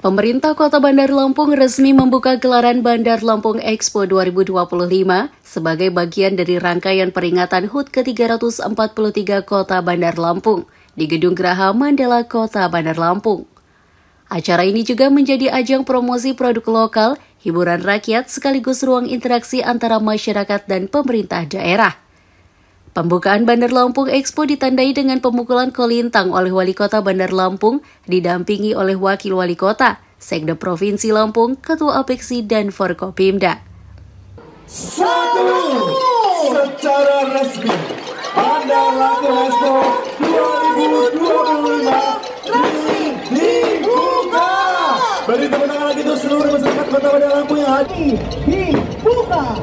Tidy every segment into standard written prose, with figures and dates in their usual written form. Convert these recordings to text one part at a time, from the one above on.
Pemerintah Kota Bandar Lampung resmi membuka gelaran Bandar Lampung Expo 2025 sebagai bagian dari rangkaian peringatan HUT ke-343 Kota Bandar Lampung di Gedung Geraha Mandala Kota Bandar Lampung. Acara ini juga menjadi ajang promosi produk lokal, hiburan rakyat sekaligus ruang interaksi antara masyarakat dan pemerintah daerah. Pembukaan Bandar Lampung Expo ditandai dengan pemukulan kolintang oleh Wali Kota Bandar Lampung, didampingi oleh Wakil Wali Kota, Sekda Provinsi Lampung, Ketua Apexi, dan Forkopimda. Satu, secara resmi, Bandar Lampung Expo 2025 resmi dibuka. Beri tepuk tangan lagi untuk seluruh masyarakat Kota Bandar Lampung yang hadir. Dibuka.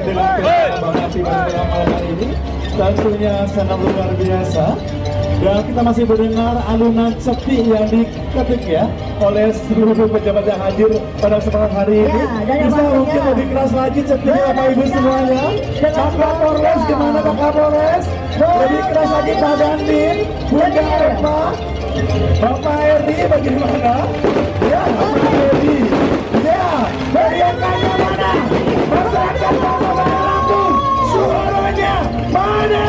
Dengan kehormatan pada malam hari ini tentunya sangat luar biasa, dan kita masih mendengar alunan sepi yang diketik ya oleh seluruh pejabat yang hadir pada kesempatan hari ini. Bisa mungkin lebih keras lagi cepinya Bapak Ibu semuanya. Pak Kapolres gimana Pak Kapolres? Lebih keras lagi Pak Dandim, Bunda Eva, Bapak Eri bagaimana? Ya Bapak Eri. Ya, beriakannya mana? Masyarakat Kota Bandar Lampung, suaranya mana?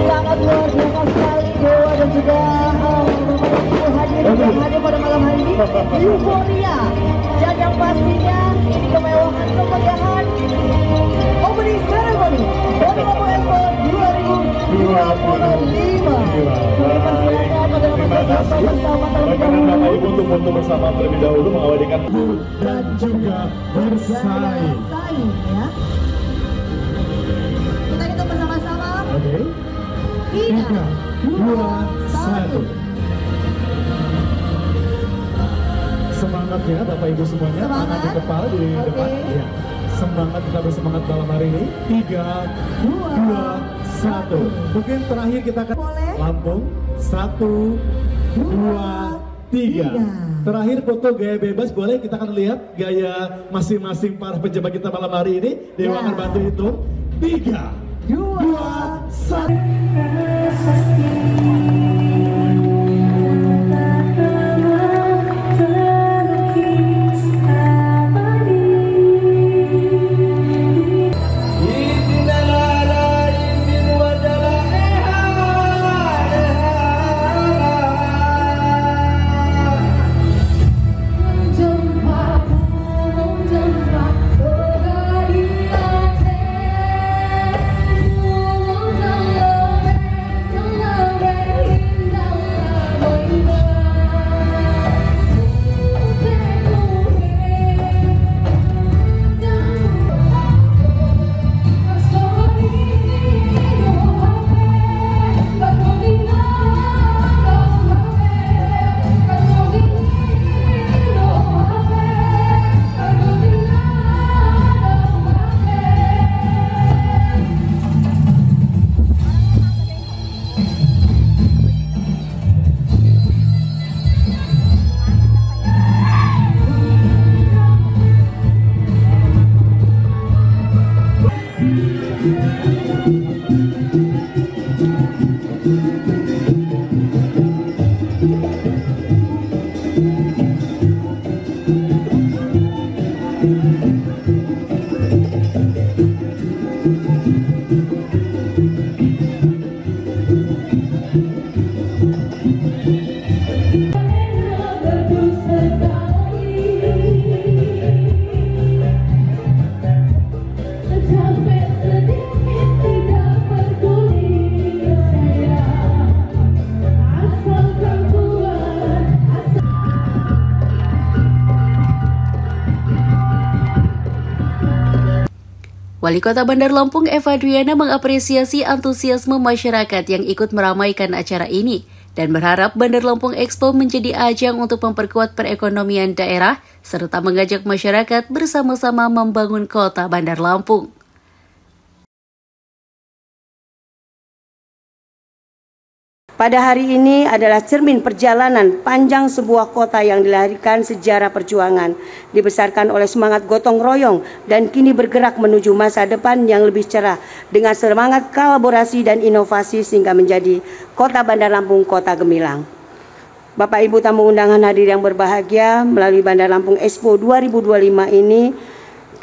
Sangat luar biasa sekali Dewa dan juga hadir pada malam hari ini. Euforia dan yang pastinya ini kemewahan kemeriahan opening ceremony Bandar Lampung Expo 2025. Terima kasih. Bagaimana Bapak Ibu untuk foto bersama terlebih dahulu mengawalikan dan juga bersaing. Ya. Kita hitung bersama-sama. Oke. 3, 2, 1. Semangat ya Bapak Ibu semuanya, tangan di kepala di depan ya. Semangat, kita bersemangat malam hari ini. 3, 2, 1. Mungkin terakhir kita akan Lampung 1, 2, 3. Terakhir foto gaya bebas, boleh kita akan lihat gaya masing-masing para pejabat kita malam hari ini. Dewa akan bantu hitung. 3, 2, 1. Wali Kota Bandar Lampung Eva Adriana mengapresiasi antusiasme masyarakat yang ikut meramaikan acara ini dan berharap Bandar Lampung Expo menjadi ajang untuk memperkuat perekonomian daerah serta mengajak masyarakat bersama-sama membangun Kota Bandar Lampung. pada hari ini adalah cermin perjalanan panjang sebuah kota yang dilahirkan sejarah perjuangan, dibesarkan oleh semangat gotong royong dan kini bergerak menuju masa depan yang lebih cerah dengan semangat kolaborasi dan inovasi sehingga menjadi Kota Bandar Lampung Kota Gemilang. Bapak Ibu tamu undangan hadir yang berbahagia, melalui Bandar Lampung Expo 2025 ini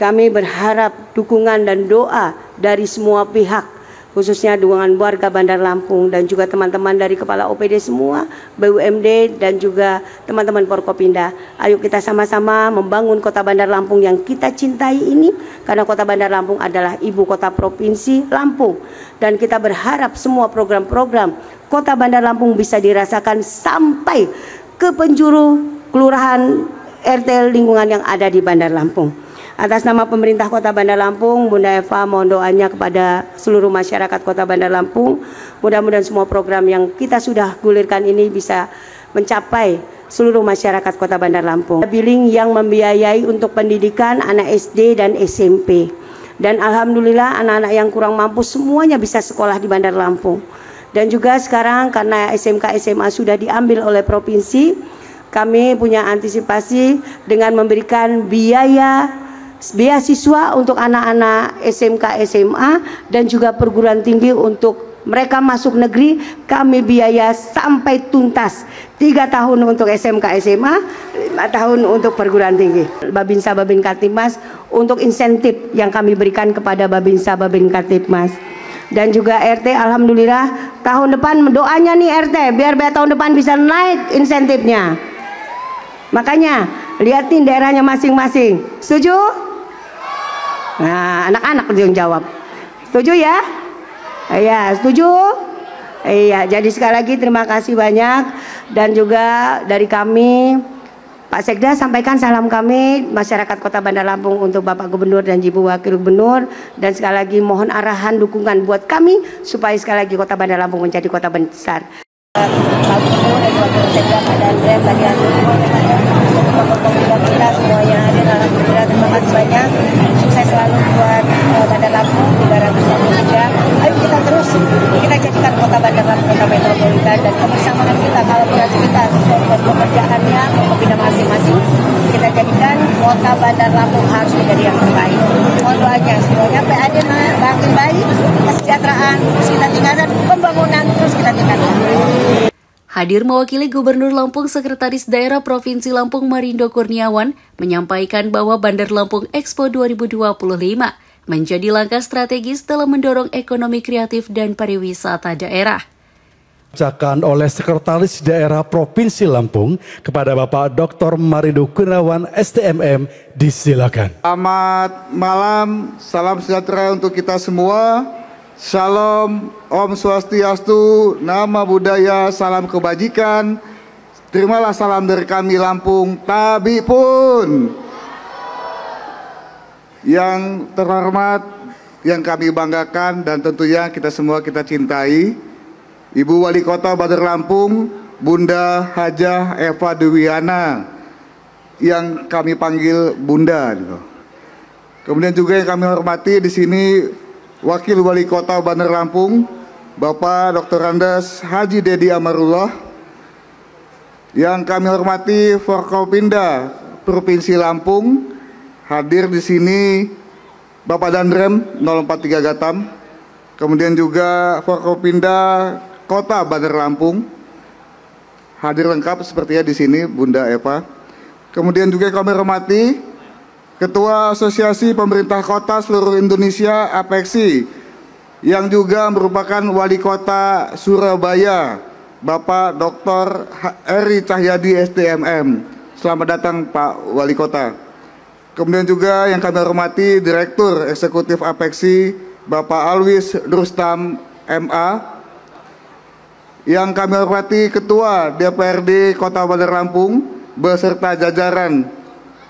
kami berharap dukungan dan doa dari semua pihak, khususnya dukungan warga Bandar Lampung dan juga teman-teman dari Kepala OPD semua, BUMD dan juga teman-teman Forkopimda. Ayo kita sama-sama membangun Kota Bandar Lampung yang kita cintai ini, karena Kota Bandar Lampung adalah ibu kota Provinsi Lampung. Dan kita berharap semua program-program Kota Bandar Lampung bisa dirasakan sampai ke penjuru kelurahan RT lingkungan yang ada di Bandar Lampung. Atas nama pemerintah Kota Bandar Lampung, Bunda Eva mohon doanya kepada seluruh masyarakat Kota Bandar Lampung. Mudah-mudahan semua program yang kita sudah gulirkan ini bisa mencapai seluruh masyarakat Kota Bandar Lampung. Billing yang membiayai untuk pendidikan anak SD dan SMP. Dan alhamdulillah anak-anak yang kurang mampu semuanya bisa sekolah di Bandar Lampung. Dan juga sekarang karena SMK SMA sudah diambil oleh provinsi, kami punya antisipasi dengan memberikan beasiswa untuk anak-anak SMK SMA dan juga perguruan tinggi untuk mereka masuk negeri. Kami biaya sampai tuntas 3 tahun untuk SMK SMA, 5 tahun untuk perguruan tinggi. Babinsa Babin Kaptipmas untuk insentif yang kami berikan kepada Babinsa Babin Kaptipmas. Dan juga RT alhamdulillah tahun depan doanya nih RT biar tahun depan bisa naik insentifnya. Makanya liatin daerahnya masing-masing. Setuju? Nah, anak-anak yang jawab. Setuju ya? Iya, setuju? Iya, jadi sekali lagi terima kasih banyak. Dan juga dari kami, Pak Sekda sampaikan salam kami masyarakat Kota Bandar Lampung untuk Bapak Gubernur dan Ibu Wakil Gubernur. Dan sekali lagi mohon arahan dukungan buat kami supaya sekali lagi Kota Bandar Lampung menjadi kota besar. Pak Gubernur dan Wakil Sekda Pak Dandrem tadi kita semuanya hadir, alhamdulillah terima kasih banyak. Sukses selalu buat Bandar Lampung 363. Ayo kita terus kita jadikan Kota Bandar Lampung kota metropolitan dan kebersamaan kita, kolaborasi kita sesuai dengan pekerjaannya pembina masing-masing. Kita jadikan Kota Bandar Lampung harus menjadi yang terbaik. Mohon doanya semuanya PAD makin baik, kesejahteraan terus kita tingkatkan, pembangunan terus kita tingkatkan. Hadir mewakili Gubernur Lampung, Sekretaris Daerah Provinsi Lampung Marindo Kurniawan menyampaikan bahwa Bandar Lampung Expo 2025 menjadi langkah strategis dalam mendorong ekonomi kreatif dan pariwisata daerah. Dibacakan oleh Sekretaris Daerah Provinsi Lampung kepada Bapak Dr. Marindo Kurniawan STMM, disilakan. Selamat malam, salam sejahtera untuk kita semua. Shalom, Om Swastiastu, Nama Budaya, salam kebajikan. Terimalah salam dari kami Lampung, Tabi pun. Yang terhormat, yang kami banggakan dan tentunya kita semua kita cintai, Ibu Wali Kota Bandar Lampung, Bunda Hajah Eva Dewiana, yang kami panggil Bunda. Kemudian juga yang kami hormati di sini Wakil Wali Kota Bandar Lampung, Bapak Dr. Andes Haji Dedi Amarullah. Yang kami hormati Forkopimda Provinsi Lampung, hadir di sini Bapak Dandrem 043 Gatam. Kemudian juga Forkopimda Kota Bandar Lampung, hadir lengkap sepertinya di sini Bunda Eva. Kemudian juga kami hormati Ketua Asosiasi Pemerintah Kota Seluruh Indonesia APEKSI, yang juga merupakan Wali Kota Surabaya, Bapak Dr. Eri Cahyadi STMM. Selamat datang Pak Wali Kota. Kemudian juga yang kami hormati Direktur Eksekutif APEKSI, Bapak Alwis Rustam MA. Yang kami hormati Ketua DPRD Kota Bandar Lampung beserta jajaran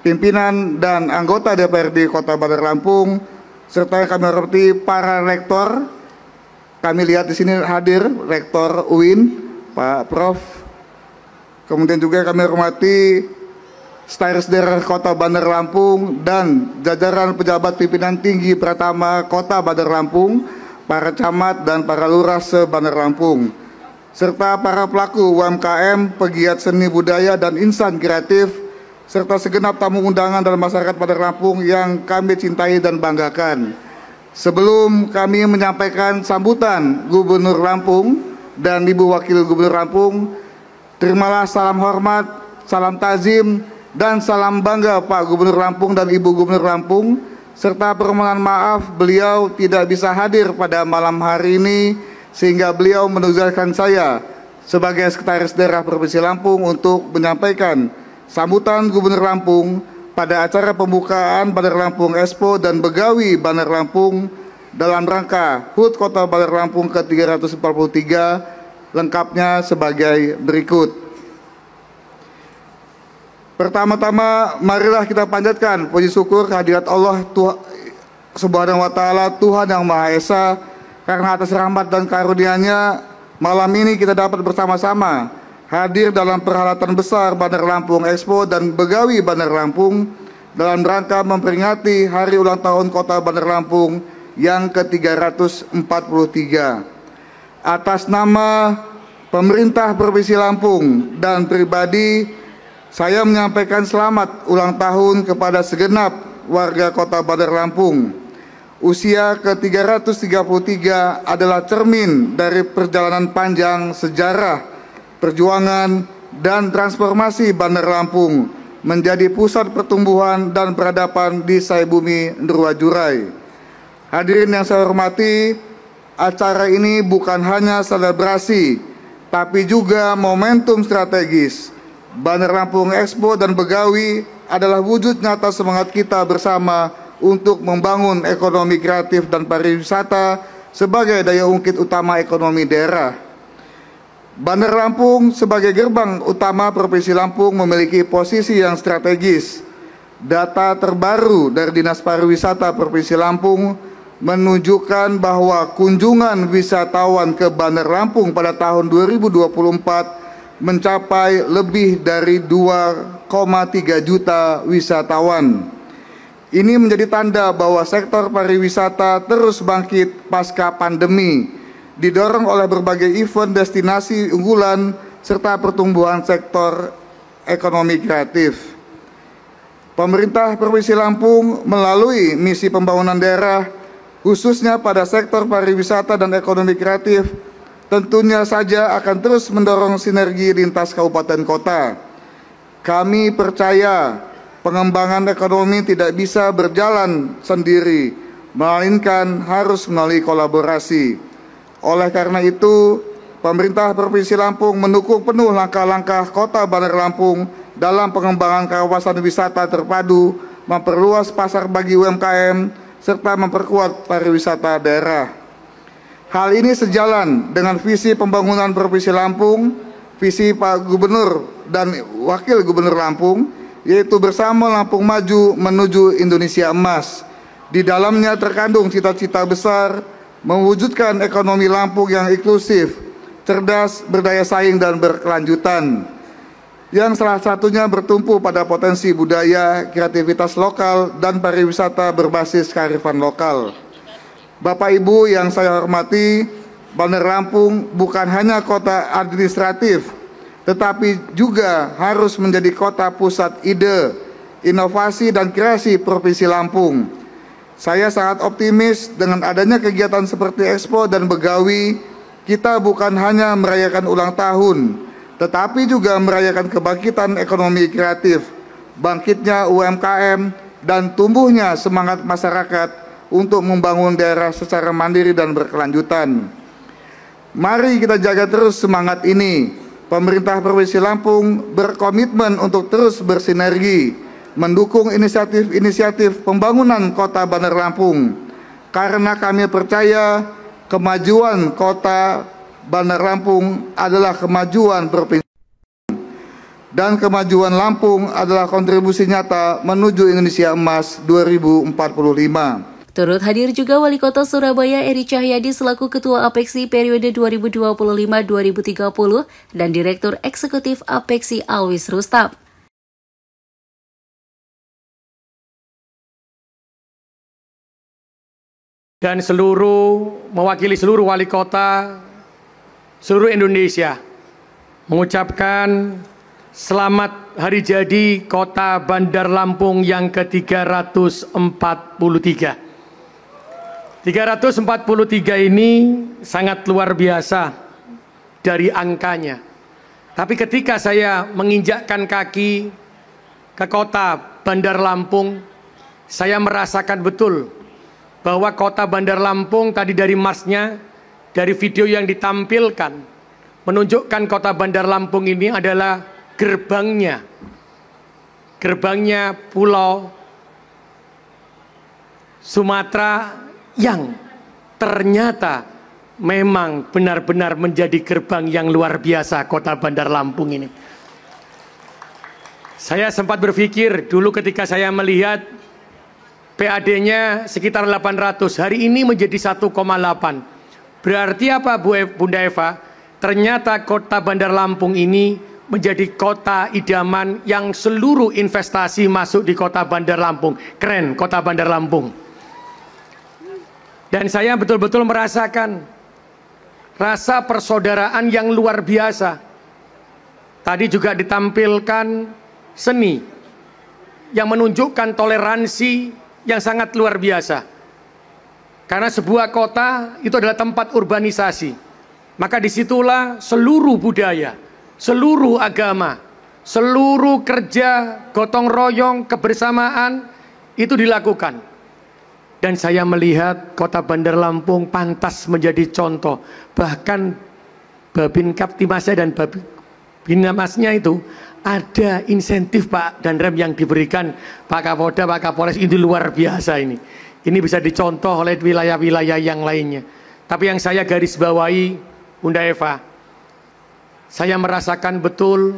pimpinan dan anggota DPRD Kota Bandar Lampung, serta yang kami hormati para rektor. Kami lihat di sini hadir Rektor UIN, Pak Prof. Kemudian juga kami hormati Starsder Kota Bandar Lampung dan jajaran pejabat pimpinan tinggi Pratama Kota Bandar Lampung, para camat dan para lurah se-Bandar Lampung. serta para pelaku UMKM, pegiat seni budaya dan insan kreatif, serta segenap tamu undangan dan masyarakat Bandar Lampung yang kami cintai dan banggakan. Sebelum kami menyampaikan sambutan Gubernur Lampung dan Ibu Wakil Gubernur Lampung, terimalah salam hormat, salam tazim, dan salam bangga Pak Gubernur Lampung dan Ibu Gubernur Lampung, serta permohonan maaf beliau tidak bisa hadir pada malam hari ini sehingga beliau menugaskan saya sebagai Sekretaris Daerah Provinsi Lampung untuk menyampaikan sambutan Gubernur Lampung pada acara pembukaan Bandar Lampung Expo dan Begawi Bandar Lampung dalam rangka HUT Kota Bandar Lampung ke-343, lengkapnya sebagai berikut. Pertama-tama, marilah kita panjatkan puji syukur kehadirat Allah Subhanahu wa Ta'ala, Tuhan yang Maha Esa, karena atas rahmat dan karunia-Nya malam ini kita dapat bersama-sama hadir dalam perhelatan besar Bandar Lampung Expo dan Begawi Bandar Lampung dalam rangka memperingati hari ulang tahun Kota Bandar Lampung yang ke-343. Atas nama pemerintah Provinsi Lampung dan pribadi, saya menyampaikan selamat ulang tahun kepada segenap warga Kota Bandar Lampung. Usia ke-333 adalah cermin dari perjalanan panjang sejarah, perjuangan, dan transformasi Bandar Lampung menjadi pusat pertumbuhan dan peradaban di say bumi Nurwajurai. Hadirin yang saya hormati, acara ini bukan hanya selebrasi, tapi juga momentum strategis. Bandar Lampung Expo dan Begawi adalah wujud nyata semangat kita bersama untuk membangun ekonomi kreatif dan pariwisata sebagai daya ungkit utama ekonomi daerah. Bandar Lampung sebagai gerbang utama Provinsi Lampung memiliki posisi yang strategis. Data terbaru dari Dinas Pariwisata Provinsi Lampung menunjukkan bahwa kunjungan wisatawan ke Bandar Lampung pada tahun 2024 mencapai lebih dari 2,3 juta wisatawan. Ini menjadi tanda bahwa sektor pariwisata terus bangkit pasca pandemi, didorong oleh berbagai event destinasi unggulan serta pertumbuhan sektor ekonomi kreatif. Pemerintah Provinsi Lampung melalui misi pembangunan daerah, khususnya pada sektor pariwisata dan ekonomi kreatif, tentunya saja akan terus mendorong sinergi lintas kabupaten kota. Kami percaya pengembangan ekonomi tidak bisa berjalan sendiri, melainkan harus melalui kolaborasi. Oleh karena itu, pemerintah Provinsi Lampung mendukung penuh langkah-langkah Kota Bandar Lampung dalam pengembangan kawasan wisata terpadu, memperluas pasar bagi UMKM, serta memperkuat pariwisata daerah. Hal ini sejalan dengan visi pembangunan Provinsi Lampung, visi Pak Gubernur dan Wakil Gubernur Lampung, yaitu bersama Lampung Maju menuju Indonesia Emas. Di dalamnya terkandung cita-cita besar mewujudkan ekonomi Lampung yang inklusif, cerdas, berdaya saing, dan berkelanjutan, yang salah satunya bertumpu pada potensi budaya, kreativitas lokal, dan pariwisata berbasis kearifan lokal. Bapak Ibu yang saya hormati, Bandar Lampung bukan hanya kota administratif, tetapi juga harus menjadi kota pusat ide, inovasi, dan kreasi Provinsi Lampung. Saya sangat optimis dengan adanya kegiatan seperti Expo dan Begawi, kita bukan hanya merayakan ulang tahun, tetapi juga merayakan kebangkitan ekonomi kreatif, bangkitnya UMKM, dan tumbuhnya semangat masyarakat untuk membangun daerah secara mandiri dan berkelanjutan. Mari kita jaga terus semangat ini. Pemerintah Provinsi Lampung berkomitmen untuk terus bersinergi, mendukung inisiatif-inisiatif pembangunan Kota Bandar Lampung, karena kami percaya kemajuan Kota Bandar Lampung adalah kemajuan provinsi, dan kemajuan Lampung adalah kontribusi nyata menuju Indonesia Emas 2045. Turut hadir juga Wali Kota Surabaya Eri Cahyadi selaku Ketua Apexi periode 2025-2030 dan Direktur Eksekutif Apexi Alwis Rustam. Dan mewakili seluruh wali kota seluruh Indonesia mengucapkan selamat hari jadi Kota Bandar Lampung yang ke-343. 343 ini sangat luar biasa dari angkanya. Tapi ketika saya menginjakkan kaki ke kota Bandar Lampung, saya merasakan betul bahwa kota Bandar Lampung tadi dari marsnya, dari video yang ditampilkan, menunjukkan kota Bandar Lampung ini adalah gerbangnya Pulau Sumatera yang ternyata memang benar-benar menjadi gerbang yang luar biasa kota Bandar Lampung ini. Saya sempat berpikir dulu ketika saya melihat PAD-nya sekitar 800, hari ini menjadi 1,8. Berarti apa Bunda Eva? Ternyata kota Bandar Lampung ini menjadi kota idaman yang seluruh investasi masuk di kota Bandar Lampung. Keren kota Bandar Lampung. Dan saya betul-betul merasakan rasa persaudaraan yang luar biasa. Tadi juga ditampilkan seni yang menunjukkan toleransi yang sangat luar biasa. Karena sebuah kota itu adalah tempat urbanisasi. Maka disitulah seluruh budaya, seluruh agama, seluruh kerja, gotong royong, kebersamaan itu dilakukan. Dan saya melihat kota Bandar Lampung pantas menjadi contoh. Bahkan Babin Kaptimasnya dan Babinamasnya itu ada insentif Pak dan Rem yang diberikan Pak Kapolda, Pak Kapolres, ini luar biasa ini. Ini bisa dicontoh oleh wilayah-wilayah yang lainnya. Tapi yang saya garis bawahi Bunda Eva, saya merasakan betul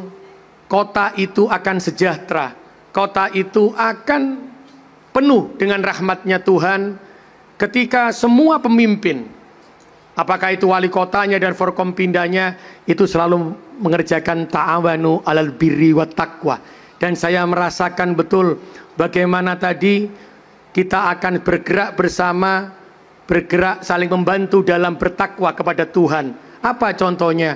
kota itu akan sejahtera. Kota itu akan penuh dengan rahmatnya Tuhan ketika semua pemimpin, apakah itu wali kotanya dan forkompindanya, itu selalu mengerjakan ta'awanu alal birri wa taqwa. Dan saya merasakan betul bagaimana tadi kita akan bergerak bersama, bergerak saling membantu dalam bertakwa kepada Tuhan. Apa contohnya?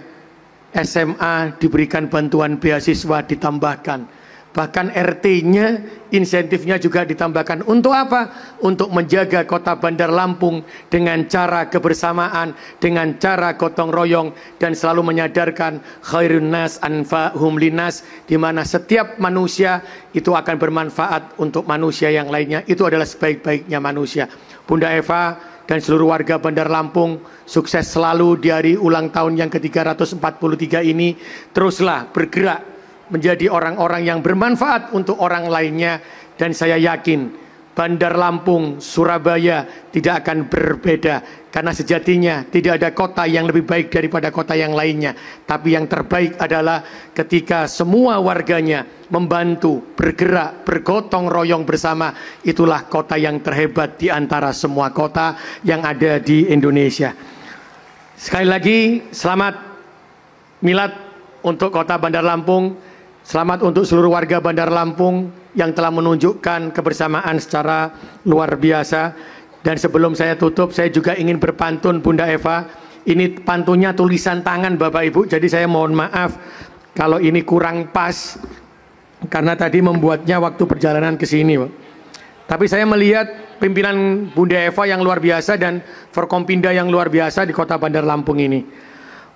SMA diberikan bantuan beasiswa ditambahkan. Bahkan RT-nya, insentifnya juga ditambahkan. Untuk apa? Untuk menjaga kota Bandar Lampung dengan cara kebersamaan, dengan cara gotong royong, dan selalu menyadarkan khairun nas anfa'hum linnas, di mana setiap manusia itu akan bermanfaat untuk manusia yang lainnya. Itu adalah sebaik-baiknya manusia. Bunda Eva dan seluruh warga Bandar Lampung, sukses selalu di hari ulang tahun yang ke-343 ini. Teruslah bergerak menjadi orang-orang yang bermanfaat untuk orang lainnya. Dan saya yakin Bandar Lampung, Surabaya tidak akan berbeda. Karena sejatinya tidak ada kota yang lebih baik daripada kota yang lainnya. Tapi yang terbaik adalah ketika semua warganya membantu, bergerak, bergotong royong bersama. Itulah kota yang terhebat di antara semua kota yang ada di Indonesia. Sekali lagi selamat milad untuk kota Bandar Lampung. Selamat untuk seluruh warga Bandar Lampung yang telah menunjukkan kebersamaan secara luar biasa. Dan sebelum saya tutup, saya juga ingin berpantun Bunda Eva. Ini pantunnya tulisan tangan Bapak Ibu, jadi saya mohon maaf kalau ini kurang pas, karena tadi membuatnya waktu perjalanan ke sini. Tapi saya melihat pimpinan Bunda Eva yang luar biasa dan Forkompinda yang luar biasa di kota Bandar Lampung ini.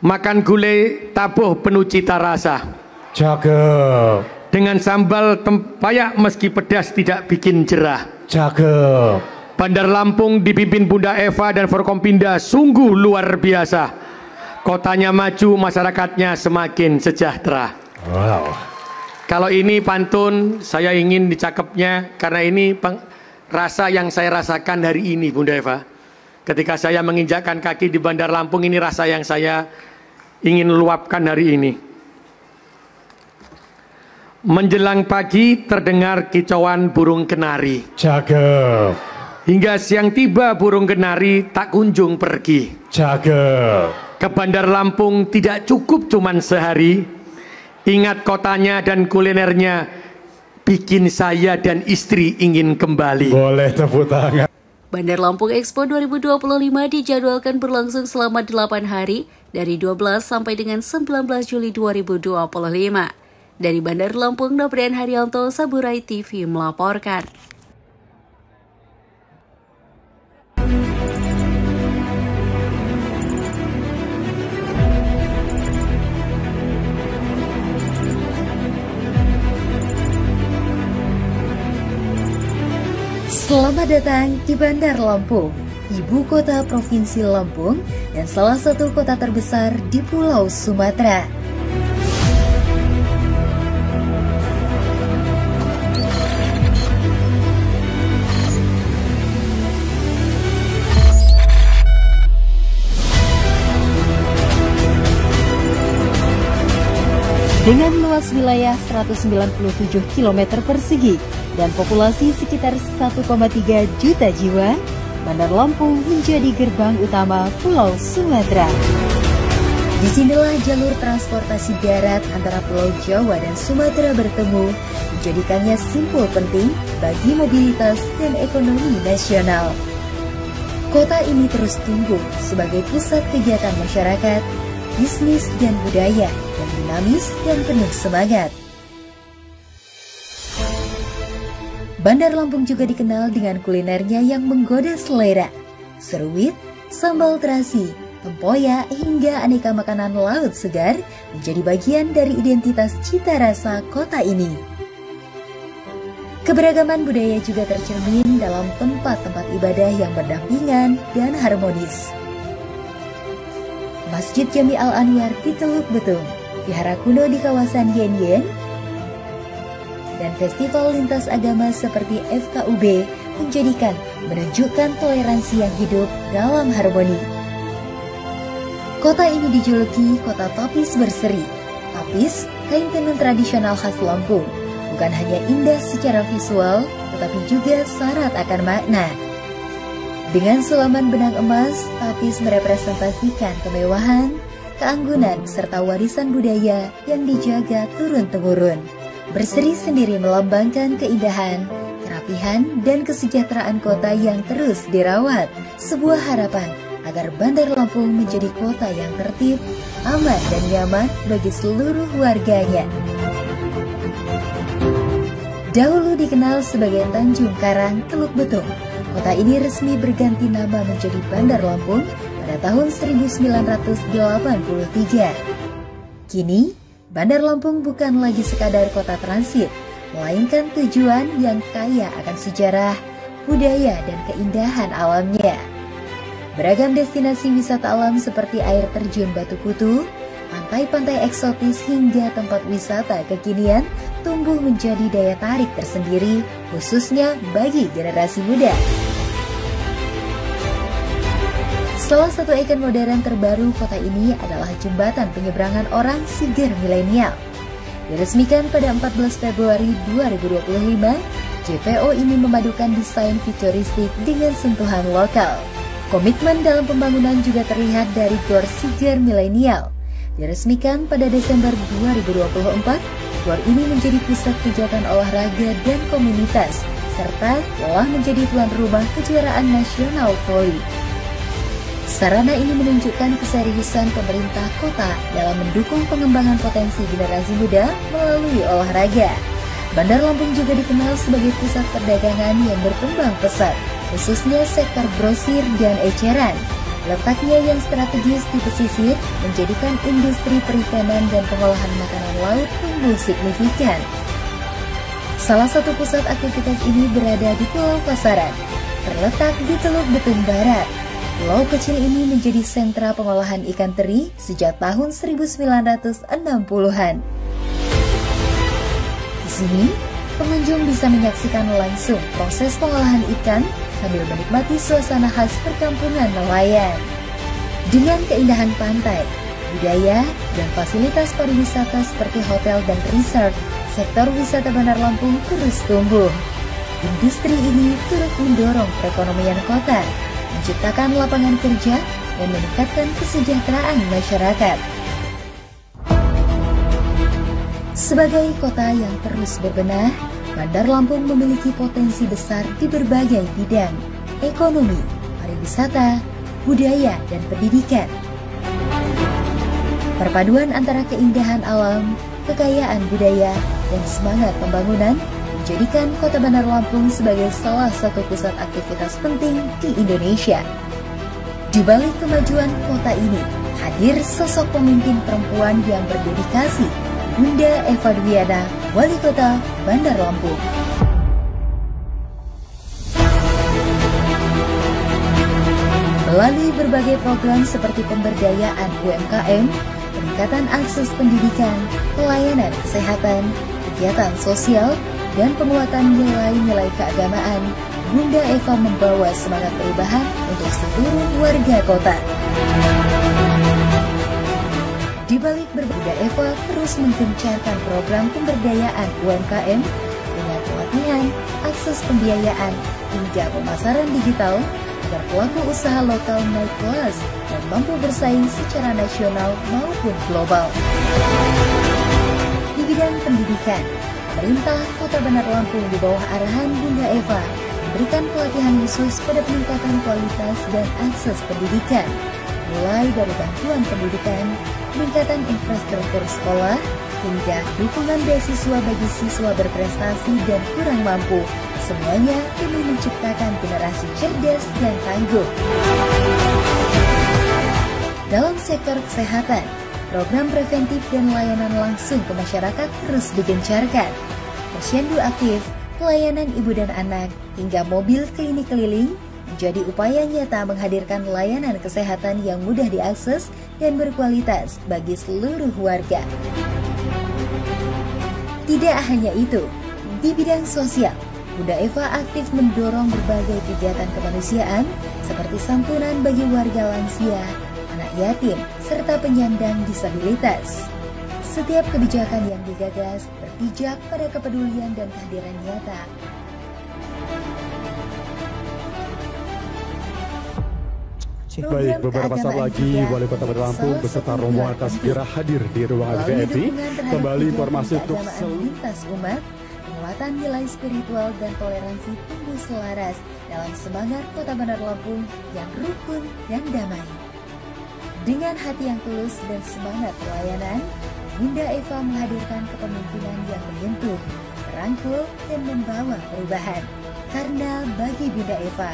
Makan gulai tabuh penuh cita rasa. Cakep. Dengan sambal tempayak meski pedas tidak bikin jerah. Cakep. Bandar Lampung dipimpin Bunda Eva dan Forkompinda sungguh luar biasa. Kotanya maju, masyarakatnya semakin sejahtera. Wow. Kalau ini pantun, saya ingin dicakepnya karena ini rasa yang saya rasakan hari ini Bunda Eva. Ketika saya menginjakkan kaki di Bandar Lampung, ini rasa yang saya ingin luapkan hari ini. Menjelang pagi terdengar kicauan burung kenari. Cakep. Hingga siang tiba burung kenari tak kunjung pergi. Cakep. Ke Bandar Lampung tidak cukup cuman sehari. Ingat kotanya dan kulinernya bikin saya dan istri ingin kembali. Boleh tepuk tangan. Bandar Lampung Expo 2025 dijadwalkan berlangsung selama 8 hari dari 12 sampai dengan 19 Juli 2025. Dari Bandar Lampung, Noprian Haryanto, Saburai TV melaporkan. Selamat datang di Bandar Lampung, ibu kota Provinsi Lampung dan salah satu kota terbesar di Pulau Sumatera. Dengan luas wilayah 197 km persegi dan populasi sekitar 1,3 juta jiwa, Bandar Lampung menjadi gerbang utama Pulau Sumatera. Disinilah jalur transportasi darat antara Pulau Jawa dan Sumatera bertemu, menjadikannya simpul penting bagi mobilitas dan ekonomi nasional. Kota ini terus tumbuh sebagai pusat kegiatan masyarakat, bisnis dan budaya yang dinamis dan penuh semangat. Bandar Lampung juga dikenal dengan kulinernya yang menggoda selera. Seruit, sambal terasi, tempoyak hingga aneka makanan laut segar menjadi bagian dari identitas cita rasa kota ini. Keberagaman budaya juga tercermin dalam tempat-tempat ibadah yang berdampingan dan harmonis. Masjid Jami Al-Anwar di Teluk Betung, Vihara kuno di kawasan Yen Yen, dan festival lintas agama seperti FKUB menunjukkan toleransi yang hidup dalam harmoni. Kota ini dijuluki kota tapis berseri. Tapis, kain tenun tradisional khas Lampung, bukan hanya indah secara visual, tetapi juga syarat akan makna. Dengan sulaman benang emas, tapis merepresentasikan kemewahan, keanggunan, serta warisan budaya yang dijaga turun-temurun. Berseri sendiri melambangkan keindahan, kerapihan, dan kesejahteraan kota yang terus dirawat. Sebuah harapan agar Bandar Lampung menjadi kota yang tertib, aman, dan nyaman bagi seluruh warganya. Dahulu dikenal sebagai Tanjung Karang, Teluk Betung, kota ini resmi berganti nama menjadi Bandar Lampung pada tahun 1983. Kini, Bandar Lampung bukan lagi sekadar kota transit, melainkan tujuan yang kaya akan sejarah, budaya, dan keindahan alamnya. Beragam destinasi wisata alam seperti air terjun Batu Kutu, pantai-pantai eksotis hingga tempat wisata kekinian tumbuh menjadi daya tarik tersendiri, khususnya bagi generasi muda. Salah satu ikon modern terbaru kota ini adalah jembatan penyeberangan orang Siger Milenial. Diresmikan pada 14 Februari 2025, JPO ini memadukan desain futuristik dengan sentuhan lokal. Komitmen dalam pembangunan juga terlihat dari Gor Siger Milenial. Diresmikan pada Desember 2024, Gor ini menjadi pusat kegiatan olahraga dan komunitas, serta telah menjadi tuan rumah kejuaraan nasional voli. Sarana ini menunjukkan keseriusan pemerintah kota dalam mendukung pengembangan potensi generasi muda melalui olahraga. Bandar Lampung juga dikenal sebagai pusat perdagangan yang berkembang pesat, khususnya sektor grosir dan eceran. Letaknya yang strategis di pesisir menjadikan industri perikanan dan pengolahan makanan laut tumbuh signifikan. Salah satu pusat aktivitas ini berada di Pulau Pasaran, terletak di Teluk Betung Barat. Pulau kecil ini menjadi sentra pengolahan ikan teri sejak tahun 1960-an. Di sini, pengunjung bisa menyaksikan langsung proses pengolahan ikan sambil menikmati suasana khas perkampungan nelayan. Dengan keindahan pantai, budaya, dan fasilitas pariwisata seperti hotel dan resort, sektor wisata Bandar Lampung terus tumbuh. Industri ini turut mendorong perekonomian kota, menciptakan lapangan kerja, dan meningkatkan kesejahteraan masyarakat. Sebagai kota yang terus berbenah, Bandar Lampung memiliki potensi besar di berbagai bidang. ekonomi, pariwisata, budaya, dan pendidikan. Perpaduan antara keindahan alam, kekayaan budaya, dan semangat pembangunan menjadikan Kota Bandar Lampung sebagai salah satu pusat aktivitas penting di Indonesia. Di balik kemajuan kota ini, hadir sosok pemimpin perempuan yang berdedikasi, Bunda Eva Dwiana, Wali Kota Bandar Lampung. Melalui berbagai program seperti pemberdayaan UMKM, peningkatan akses pendidikan, pelayanan kesehatan, kegiatan sosial, dan penguatan nilai-nilai keagamaan, Bunda Eva membawa semangat perubahan untuk seluruh warga kota. Di balik Bunda Eva terus menggencarkan program pemberdayaan UMKM dengan pelatihan, akses pembiayaan, hingga pemasaran digital, agar pelaku usaha lokal naik kelas dan mampu bersaing secara nasional maupun global. Di bidang pendidikan, pemerintah Kota Bandar Lampung di bawah arahan Bunda Eva memberikan pelatihan khusus pada peningkatan kualitas dan akses pendidikan, mulai dari bantuan pendidikan, peningkatan infrastruktur sekolah, hingga dukungan beasiswa bagi siswa berprestasi dan kurang mampu, semuanya demi menciptakan generasi cerdas dan tangguh. Dalam sektor kesehatan, program preventif dan layanan langsung ke masyarakat terus digencarkan. Posyandu aktif, pelayanan ibu dan anak, hingga mobil klinik keliling menjadi upaya nyata menghadirkan layanan kesehatan yang mudah diakses dan berkualitas bagi seluruh warga. Tidak hanya itu, di bidang sosial, Bunda Eva aktif mendorong berbagai kegiatan kemanusiaan seperti santunan bagi warga lansia, anak yatim, serta penyandang disabilitas. Setiap kebijakan yang digagas berpijak pada kepedulian dan kehadiran nyata. Baik, beberapa saat lagi Wali Kota Bandar Lampung beserta rombongan akan segera hadir di ruangan VIP. Kembali informasi untuk lintas umat, penguatan nilai spiritual dan toleransi tumbuh selaras dalam semangat Kota Bandar Lampung yang rukun dan damai. Dengan hati yang tulus dan semangat pelayanan, Bunda Eva menghadirkan kepemimpinan yang menyentuh, merangkul, dan membawa perubahan. Karena bagi Bunda Eva,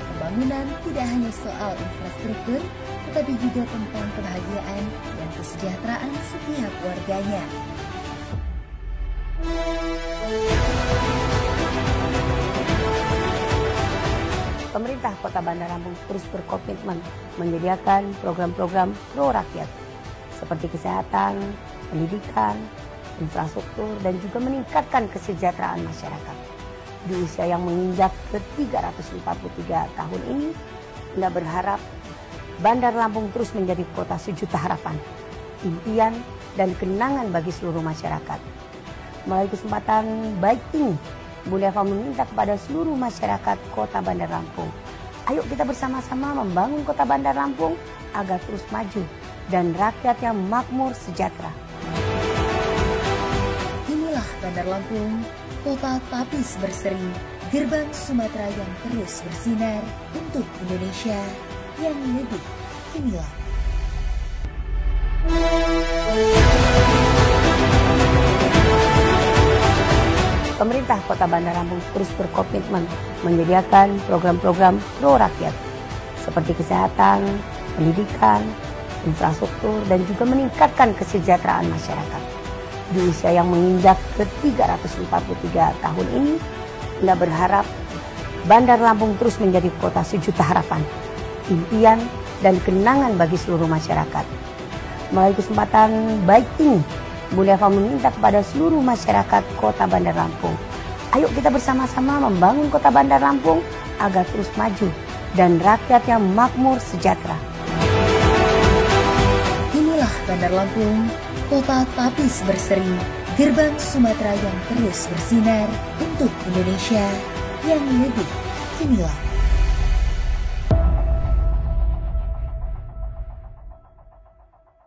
pembangunan tidak hanya soal infrastruktur, tetapi juga tentang kebahagiaan dan kesejahteraan setiap warganya. Pemerintah Kota Bandar Lampung terus berkomitmen menyediakan program-program pro rakyat seperti kesehatan, pendidikan, infrastruktur, dan juga meningkatkan kesejahteraan masyarakat. Di usia yang menginjak ke 343 tahun ini, Bunda berharap Bandar Lampung terus menjadi kota sejuta harapan, impian, dan kenangan bagi seluruh masyarakat. Melalui kesempatan baik ini, Bunda Eva meminta kepada seluruh masyarakat Kota Bandar Lampung, ayo kita bersama-sama membangun Kota Bandar Lampung agar terus maju dan rakyatnya makmur sejahtera. Inilah Bandar Lampung, kota tapis berseri, gerbang Sumatera yang terus bersinar untuk Indonesia yang lebih gemilang. Pemerintah Kota Bandar Lampung terus berkomitmen menyediakan program-program pro rakyat seperti kesehatan, pendidikan, infrastruktur, dan juga meningkatkan kesejahteraan masyarakat. Di usia yang menginjak ke 343 tahun ini, Bunda berharap Bandar Lampung terus menjadi kota sejuta harapan, impian, dan kenangan bagi seluruh masyarakat. Melalui kesempatan baik ini, Bunda Eva meminta kepada seluruh masyarakat Kota Bandar Lampung, ayo kita bersama-sama membangun Kota Bandar Lampung agar terus maju dan rakyatnya makmur sejahtera. Inilah Bandar Lampung, kota tapis berseri, gerbang Sumatera yang terus bersinar untuk Indonesia yang lebih gemilang.